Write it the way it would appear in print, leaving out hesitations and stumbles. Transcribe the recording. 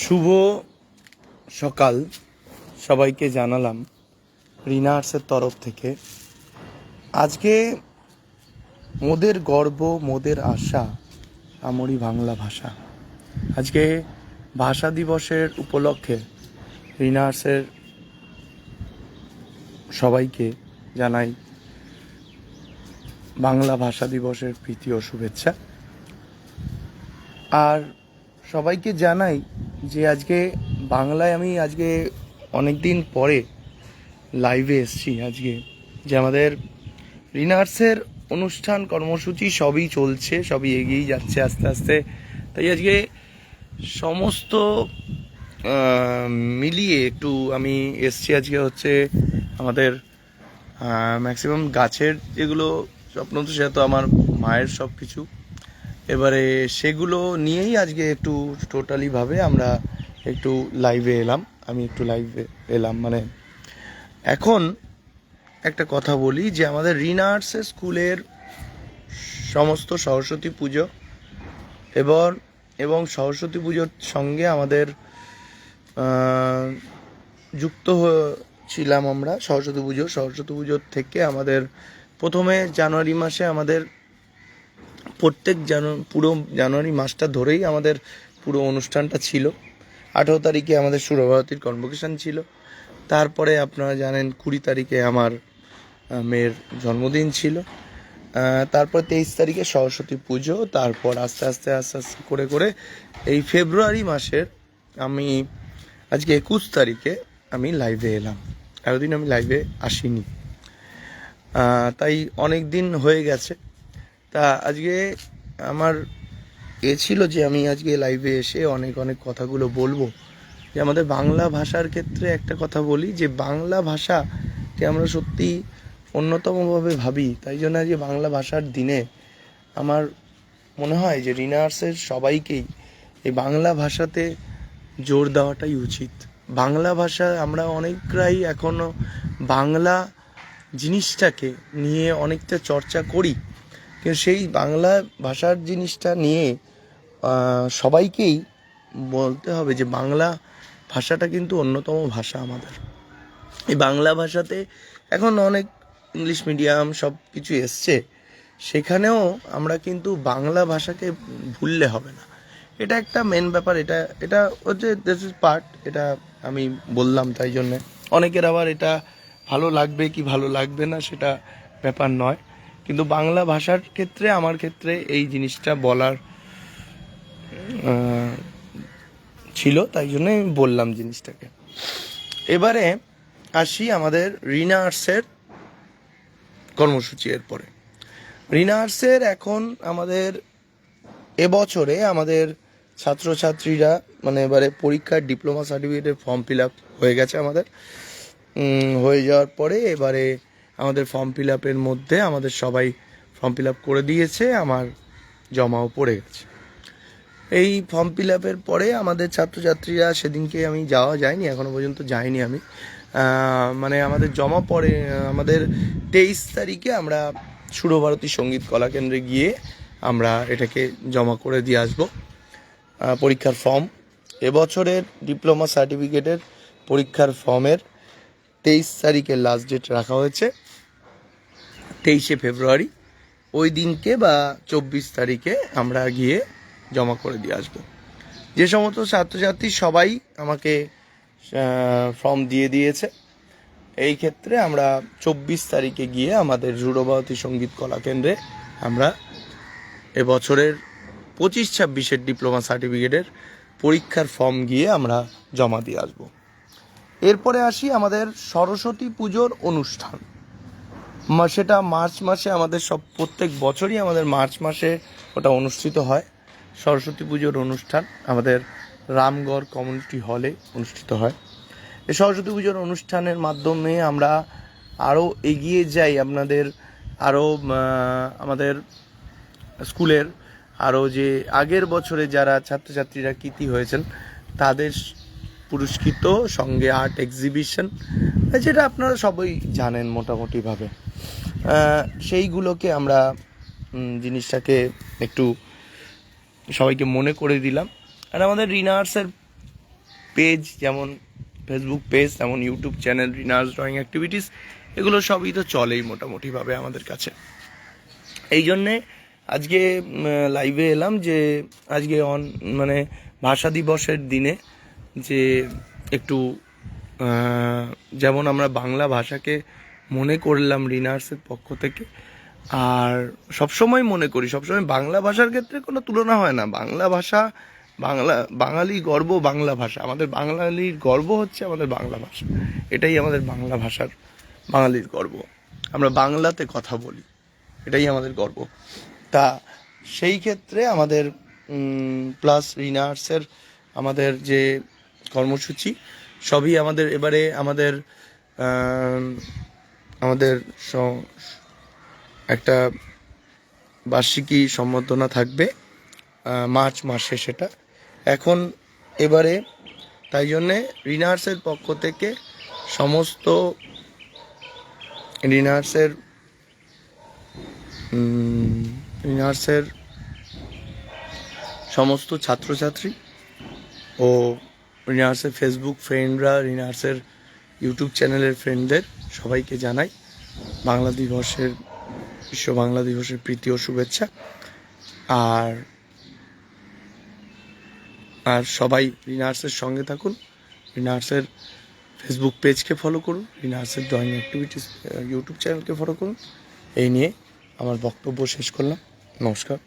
শুভ সকাল সবাইকে জানালাম রিনা আর্টসের তরফ থেকে। আজকে মোদের গর্ব মোদের আশা আমরি বাংলা ভাষা। আজকে ভাষা দিবসের উপলক্ষে রিনা আর্টসের সবাইকে জানাই বাংলা ভাষা দিবসের প্রীতি ও শুভেচ্ছা। আর সবাইকে জানাই যে আজকে বাংলায় আমি আজকে অনেক দিন পরে লাইভে এসেছি। আজকে যে আমাদের রিনা আর্টসের অনুষ্ঠান কর্মসূচি সবই চলছে, সবই এগিয়েই যাচ্ছে আস্তে আস্তে। তাই আজকে সমস্ত মিলিয়ে একটু আমি এসছি। আজকে হচ্ছে আমাদের ম্যাক্সিমাম গাছের যেগুলো স্বপ্ন, তো সেটা তো আমার মায়ের সব কিছু, এবারে সেগুলো নিয়েই আজকে একটু টোটালিভাবে আমরা একটু লাইভে এলাম। আমি একটু লাইভে এলাম মানে এখন একটা কথা বলি যে আমাদের রিনা আর্টসের স্কুলের সমস্ত সরস্বতী পুজো এবং সরস্বতী পুজোর সঙ্গে আমাদের যুক্ত ছিলাম আমরা। সরস্বতী পুজোর থেকে আমাদের প্রথমে জানুয়ারি মাসে আমাদের প্রত্যেক পুরো জানুয়ারি মাসটা ধরেই আমাদের পুরো অনুষ্ঠানটা ছিল। 18 তারিখে আমাদের সুরভারতীর কনভোকেশন ছিল। তারপরে আপনারা জানেন 20 তারিখে আমার মেয়ের জন্মদিন ছিল। তারপর 23 তারিখে সরস্বতী পুজো। তারপর আস্তে আস্তে করে এই ফেব্রুয়ারি মাসের আমি আজকে 21 তারিখে আমি লাইভে এলাম। এতদিন আমি লাইভে আসিনি, তাই অনেক দিন হয়ে গেছে। তা আজকে আমার ছিল যে আমি আজকে লাইভে এসে অনেক কথাগুলো বলবো। যে আমাদের বাংলা ভাষার ক্ষেত্রে একটা কথা বলি যে বাংলা ভাষাকে আমরা সত্যি অন্যতমভাবে ভাবি। তাই জন্য আজকে বাংলা ভাষার দিনে আমার মনে হয় যে রিনা আর্টসের সবাইকেই এই বাংলা ভাষাতে জোর দেওয়াটাই উচিত। বাংলা ভাষা আমরা অনেকটাই এখনও বাংলা জিনিসটাকে নিয়ে অনেকটা চর্চা করি, কিন্তু সেই বাংলা ভাষার জিনিসটা নিয়ে সবাইকেই বলতে হবে যে বাংলা ভাষাটা কিন্তু অন্যতম ভাষা আমাদের। এই বাংলা ভাষাতে এখন অনেক ইংলিশ মিডিয়াম সব কিছু এসছে, সেখানেও আমরা কিন্তু বাংলা ভাষাকে ভুললে হবে না। এটা একটা মেন ব্যাপার। এটা হচ্ছে দিস ইজ পার্ট। এটা আমি বললাম তাই জন্যে। অনেকের আবার এটা ভালো লাগবে কি ভালো লাগবে না সেটা ব্যাপার নয়, কিন্তু বাংলা ভাষার ক্ষেত্রে আমার ক্ষেত্রে এই জিনিসটা বলার ছিল, তাই জন্য আমি বললাম জিনিসটাকে। এবারে আসি আমাদের রিনা আর্টসের কর্মসূচি। এরপরে রিনা আর্টসের এখন আমাদের এবছরে আমাদের ছাত্রছাত্রীরা মানে এবারে পরীক্ষার ডিপ্লোমা সার্টিফিকেটের ফর্ম ফিল আপ হয়ে গেছে আমাদের। হয়ে যাওয়ার পরে এবারে আমাদের ফর্ম ফিল আপের মধ্যে আমাদের সবাই ফর্ম ফিল আপ করে দিয়েছে, আমার জমাও পড়ে গেছে। এই ফর্ম ফিল আপের পরে আমাদের ছাত্রছাত্রীরা, সেদিনকে আমি যাওয়া যায়নি, এখনও পর্যন্ত যাইনি আমি, মানে আমাদের জমা পড়ে আমাদের 23 তারিখে আমরা সুরভারতী সঙ্গীত কলাকেন্দ্রে গিয়ে আমরা এটাকে জমা করে দিয়ে আসবো পরীক্ষার ফর্ম। এবছরের ডিপ্লোমা সার্টিফিকেটের পরীক্ষার ফর্মের 23 তারিখের লাস্ট ডেট রাখা হয়েছে 23শে ফেব্রুয়ারি। ওই দিনকে বা 24 তারিখে আমরা গিয়ে জমা করে দিয়ে আসবো। যে সমস্ত ছাত্রছাত্রী সবাই আমাকে ফর্ম দিয়ে দিয়েছে, এই ক্ষেত্রে আমরা 24 তারিখে গিয়ে আমাদের সুরভারতী সঙ্গীত কলাকেন্দ্রে আমরা এবছরের 25-26-এর ডিপ্লোমা সার্টিফিকেটের পরীক্ষার ফর্ম গিয়ে আমরা জমা দিয়ে আসবো। এরপরে আসি আমাদের সরস্বতী পুজোর অনুষ্ঠান। সেটা মার্চ মাসে আমাদের প্রত্যেক বছরই আমাদের মার্চ মাসে ওটা অনুষ্ঠিত হয়। সরস্বতী পুজোর অনুষ্ঠান আমাদের রামগড় কমিউনিটি হলে অনুষ্ঠিত হয়। এই সরস্বতী পুজোর অনুষ্ঠানের মাধ্যমে আমরা আরও এগিয়ে যাই। আমাদের স্কুলের আরও যে আগের বছরে যারা ছাত্রছাত্রীরা কৃতী হয়েছেন তাদের পুরস্কৃত, সঙ্গে আর্ট এক্সিবিশন, যেটা আপনারা সবাই জানেন মোটামুটিভাবে, সেইগুলোকে আমরা জিনিসটাকে একটু সবাইকে মনে করে দিলাম। আর আমাদের রিনা আর্টসের পেজ, যেমন ফেসবুক পেজ, তেমন ইউটিউব চ্যানেল রিনার্স ড্রয়িং অ্যাক্টিভিটিস, এগুলো সবই তো চলেই মোটামুটিভাবে আমাদের কাছে। এই জন্যে আজকে লাইভে এলাম যে আজকে মানে ভাষা দিবসের দিনে যে একটু যেমন আমরা বাংলা ভাষাকে মনে করলাম রিনার্সের পক্ষ থেকে, আর সবসময় মনে করি, সবসময় বাংলা ভাষার ক্ষেত্রে কোনো তুলনা হয় না। বাংলা ভাষা, বাঙালি গর্ব বাংলা ভাষা, আমাদের বাঙালির গর্ব হচ্ছে আমাদের বাংলা ভাষা, এটাই আমাদের বাংলা ভাষার বাঙালির গর্ব। আমরা বাংলাতে কথা বলি, এটাই আমাদের গর্ব। তা সেই ক্ষেত্রে আমাদের প্লাস রিনার্সের আমাদের যে কর্মসূচি সবই আমাদের এবারে আমাদের একটা বার্ষিকী সম্বর্ধনা থাকবে মার্চ মাসে, সেটা এখন এবারে, তাই জন্যে রিনার্সের পক্ষ থেকে সমস্ত রিনার্সের সমস্ত ছাত্রছাত্রী ও রিনার্সের ফেসবুক ফ্রেন্ডরা, রিনার্সের ইউটিউব চ্যানেলের ফ্রেন্ডদের সবাইকে জানাই বাংলা দিবসের, বিশ্ব বাংলা দিবসের প্রীতি ও শুভেচ্ছা। আর সবাই রিনার্সের সঙ্গে থাকুন, রিনার্সের ফেসবুক পেজকে ফলো করুন, রিনার্সের ড্রয়িং অ্যাক্টিভিটিস ইউটিউব চ্যানেলকে ফলো করুন। এই নিয়ে আমার বক্তব্য শেষ করলাম। নমস্কার।